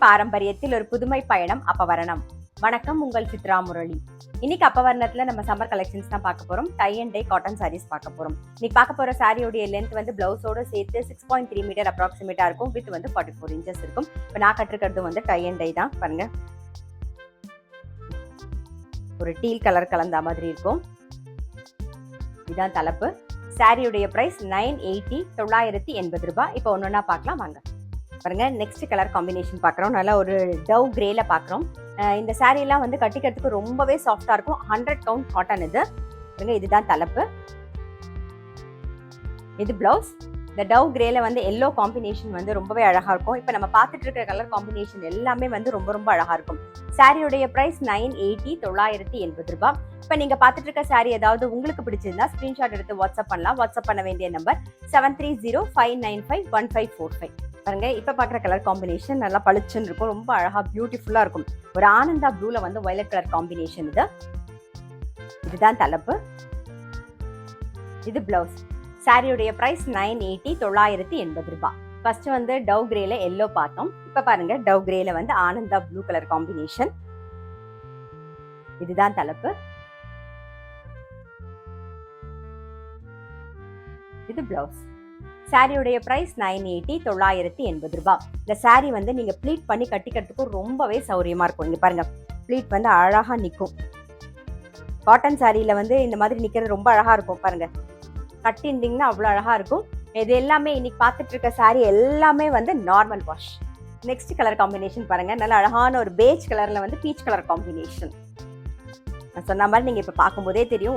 பாரம்பரியத்தில் ஒரு புதுமை பயணம் அப்பவரணம். வணக்கம், உங்கள் சித்ரா முரளி. இன்னைக்கு அப்பவரணத்துல நம்ம சம்மர் கலெக்ஷன்ஸ் தான் பார்க்க போறோம். Tie and dye cotton saris பார்க்க போறோம். இன்னைக்கு பார்க்க போற சாரியோட லென்த் வந்து பிளவுஸோட சேர்த்து 6.3 மீட்டர் அப்ராக்சிமேட்டா இருக்கும். வித் வந்து 44 இன்ச்சஸ் இருக்கும். இப்போ நான் கட்டிருக்கிறது வந்து டை அண்ட் டை தான். பாருங்க, ஒரு டீல் கலர் கலந்த மாதிரி இருக்கும். இதுதான் தலைப்பு. சாரியுடைய பிரைஸ் 980, 980 ரூபாய். இப்போ ஒன்னொன்னா பார்க்கலாம் வாங்க. பாருங்க, நெக்ஸ்ட் கலர் காம்பினேஷன் பார்க்குறோம். நல்லா ஒரு டவ் கிரேல பார்க்குறோம். இந்த சாரீலாம் வந்து கட்டிக்கிறதுக்கு ரொம்பவே சாஃப்டா இருக்கும். 100 கவுண்ட் காட்டன் இது. பாருங்க, இதுதான் தலைப்பு. இது பிளவுஸ். இந்த டவ் கிரேல வந்து எல்லோ காம்பினேஷன் வந்து ரொம்பவே அழகா இருக்கும். இப்போ நம்ம பார்த்துட்டு இருக்கிற கலர் காம்பினேஷன் எல்லாமே வந்து ரொம்ப ரொம்ப அழகா இருக்கும். சாரியுடைய பிரைஸ் 980, 980 ரூபாய். இப்போ நீங்க பார்த்துட்டு இருக்க சாரி ஏதாவது உங்களுக்கு பிடிச்சிருந்தா ஸ்கிரீன்ஷாட் எடுத்து வாட்ஸ்அப் பண்ணலாம். வாட்ஸ்அப் பண்ண வேண்டிய நம்பர் 7305951545. பாருங்க, இப்ப பாக்குற கலர் காம்பினேஷன் நல்லா பளிச்சுன்னு இருக்கும். ரொம்ப அழகா பியூட்டிஃபுல்லா இருக்கும். ஒரு ஆனந்தா ப்ளூல வந்து வயலட் கலர் காம்பினேஷன் இது. இதுதான் தலைப்பு. இது பிளவுஸ். சாரியுடைய பிரைஸ் 980, 980 ரூபாய். ஃபர்ஸ்ட் வந்து டவ் கிரேல எல்லோ பார்த்தோம். இப்ப பாருங்க, டவ் கிரேல வந்து ஆனந்தா ப்ளூ கலர் காம்பினேஷன். இதுதான் தலைப்பு. இது பிளவுஸ். சாரியுடைய பிரைஸ் 980, 980 ரூபாய். இந்த சாரி வந்து நீங்க ப்ளீட் பண்ணி கட்டிக்கிறதுக்கு ரொம்பவே சௌரியமா இருக்கும். இங்க பாருங்க, ப்ளீட் வந்து அழகா நிற்கும். காட்டன் சாரியில வந்து இந்த மாதிரி நிக்கிறது ரொம்ப அழகா இருக்கும். பாருங்க, கட்டிருந்தீங்கன்னா அவ்வளோ அழகா இருக்கும். இது எல்லாமே இன்னைக்கு பார்த்துட்டு இருக்க சாரி எல்லாமே வந்து normal wash. Next colour combination பாருங்க, நல்ல அழகான ஒரு பேஜ் கலர்ல வந்து பீச் கலர் காம்பினேஷன். நான் சொன்ன மாதிரி நீங்க இப்ப பார்க்கும்போதே தெரியும்,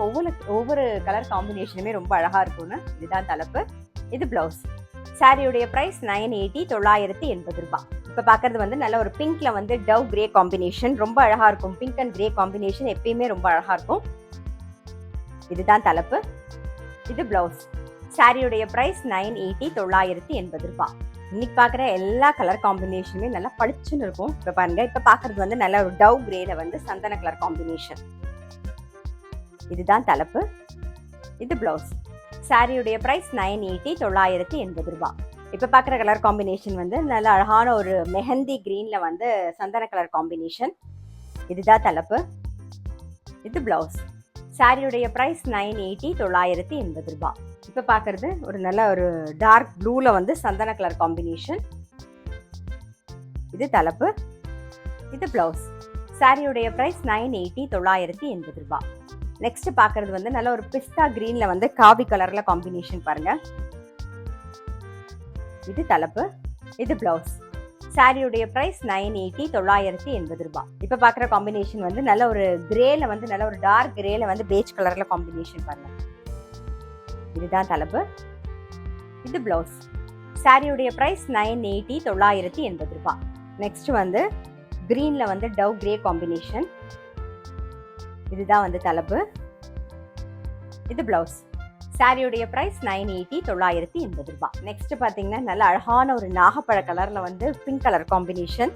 ஒவ்வொரு கலர் காம்பினேஷனுமே ரொம்ப அழகா இருக்கும்னு. இதுதான் தலைப்பு. இது பிளவுஸ். சாரியுடைய பிரைஸ் 980, 980 ரூபாய். இப்ப பாக்குறது வந்து நல்ல ஒரு பிங்க்ல வந்து டவ் கிரே காம்பினேஷன். ரொம்ப அழகா இருக்கும். பிங்க் அண்ட் கிரே காம்பினேஷன் எப்பயுமே ரொம்ப அழகா இருக்கும். இதுதான் தலைப்பு. இது பிளவுஸ். சாரியுடைய பிரைஸ் 980, 980 ரூபாய். இன்னைக்கு பாக்குற எல்லா கலர் காம்பினேஷனுமே நல்லா பளிச்சுன்னு இருக்கும். இப்ப பாருங்க, இப்ப பாக்குறது வந்து நல்ல ஒரு டவ் கிரேல வந்து சந்தன கலர் காம்பினேஷன். இதுதான் தலைப்பு. இது பிளவுஸ். சாரியுடைய பிரைஸ் 980, 980 ரூபாய். இப்ப பாக்குற கலர் காம்பினேஷன் வந்து நல்ல அழகான ஒரு மெஹந்தி கிரீன்ல வந்து சந்தன கலர் காம்பினேஷன். இதுதான் தலைப்பு. இது பிளவுஸ். சாரியுடைய பிரைஸ் 980, 980 ரூபாய். இப்ப பாக்குறது ஒரு நல்ல ஒரு டார்க் ப்ளூல வந்து சந்தன கலர் காம்பினேஷன். இது தலைப்பு. இது பிளவுஸ். சாரியுடைய பிரைஸ் 980, 980 ரூபாய். நெக்ஸ்ட் பாக்குறது வந்து நல்ல ஒரு பிஸ்தா கிரீன்ல வந்து காவி கலர்ல காம்பினேஷன். பாருங்க, இது தலைப்பு. இது பிளவுஸ். சாரியுடைய பிரைஸ் 980, 980 ரூபாய். இப்ப பாக்குற காம்பினேஷன் வந்து நல்ல ஒரு கிரேல வந்து நல்ல ஒரு டார்க் கிரேல வந்து பேஜ் கலர்ல காம்பினேஷன். பாருங்க, இதுதான் தலைப்பு. இது பிளவுஸ். சாரியுடைய பிரைஸ் 980, 980 ரூபாய். நெக்ஸ்ட் வந்து கிரீன்ல வந்து டவ் கிரே காம்பினேஷன். இதுதான் வந்து தலைப்பு. இது பிளவுஸ். சாரியுடைய பிரைஸ் 980, 980 ரூபாய். நெக்ஸ்ட் பாத்தீங்கன்னா நல்ல அழகான ஒரு நாகப்பழ கலர்ல வந்து பிங்க் கலர் காம்பினேஷன்.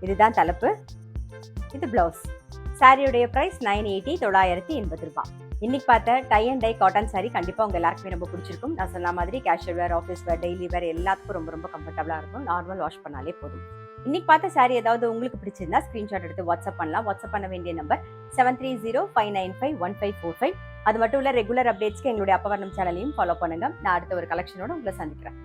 இதுதான் தலைப்பு. இது பிளவுஸ். சாரியுடைய பிரைஸ் 980, 980 ரூபாய். இன்னைக்கு பார்த்த tie and dye cotton sari கண்டிப்பா உங்க எல்லாருக்குமே ரொம்ப பிடிச்சிருக்கும். நான் சொன்ன மாதிரி casual wear, office wear, daily wear எல்லாத்துக்கும் ரொம்ப ரொம்ப கம்ஃபர்டபுளா இருக்கும். நார்மல் வாஷ் பண்ணாலே போதும். இன்னைக்கு பார்த்த சாரி ஏதாவது உங்களுக்கு பிடிச்சிருந்தா ஸ்கிரீன்ஷாட் எடுத்து வாட்ஸ்அப் பண்ணலாம். வாட்ஸ்அப் பண்ண வேண்டிய நம்பர் 7305951545. அது மட்டும் இல்ல, ரெகுலர் அப்டேட்ஸ்க்கு எங்களுடைய அப்பவரணம் சேனலையும் ஃபாலோ பண்ணுங்க. நான் அடுத்த ஒரு கலெக்ஷனோட உங்களை சந்திக்கிறேன்.